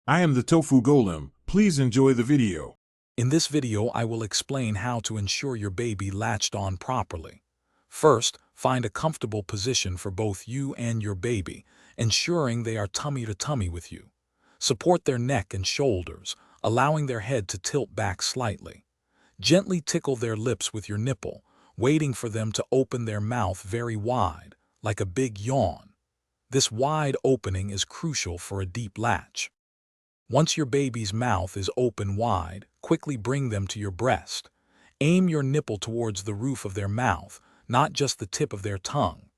I am the Tofu Golem. Please enjoy the video. In this video, I will explain how to ensure your baby latched on properly. First, find a comfortable position for both you and your baby, ensuring they are tummy to tummy with you. Support their neck and shoulders, allowing their head to tilt back slightly. Gently tickle their lips with your nipple, waiting for them to open their mouth very wide, like a big yawn. This wide opening is crucial for a deep latch. Once your baby's mouth is open wide, quickly bring them to your breast. Aim your nipple towards the roof of their mouth, not just the tip of their tongue.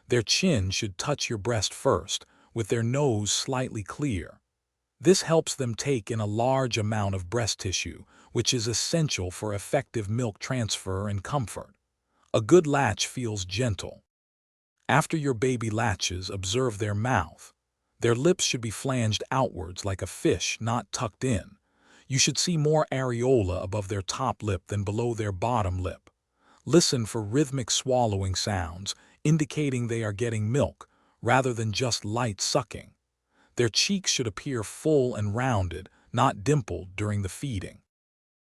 Their chin should touch your breast first, with their nose slightly clear. This helps them take in a large amount of breast tissue, which is essential for effective milk transfer and comfort. A good latch feels gentle. After your baby latches, observe their mouth. Their lips should be flanged outwards like a fish, not tucked in. You should see more areola above their top lip than below their bottom lip. Listen for rhythmic swallowing sounds, indicating they are getting milk, rather than just light sucking. Their cheeks should appear full and rounded, not dimpled during the feeding.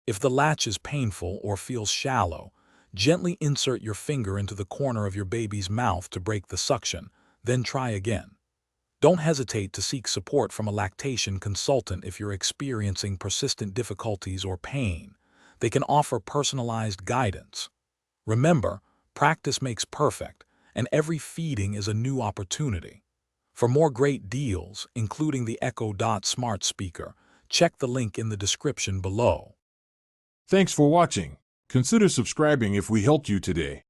If the latch is painful or feels shallow, gently insert your finger into the corner of your baby's mouth to break the suction, then try again. Don't hesitate to seek support from a lactation consultant if you're experiencing persistent difficulties or pain. They can offer personalized guidance. Remember, practice makes perfect, and every feeding is a new opportunity. For more great deals, including the Echo Dot smart speaker, check the link in the description below. Thanks for watching. Consider subscribing if we helped you today.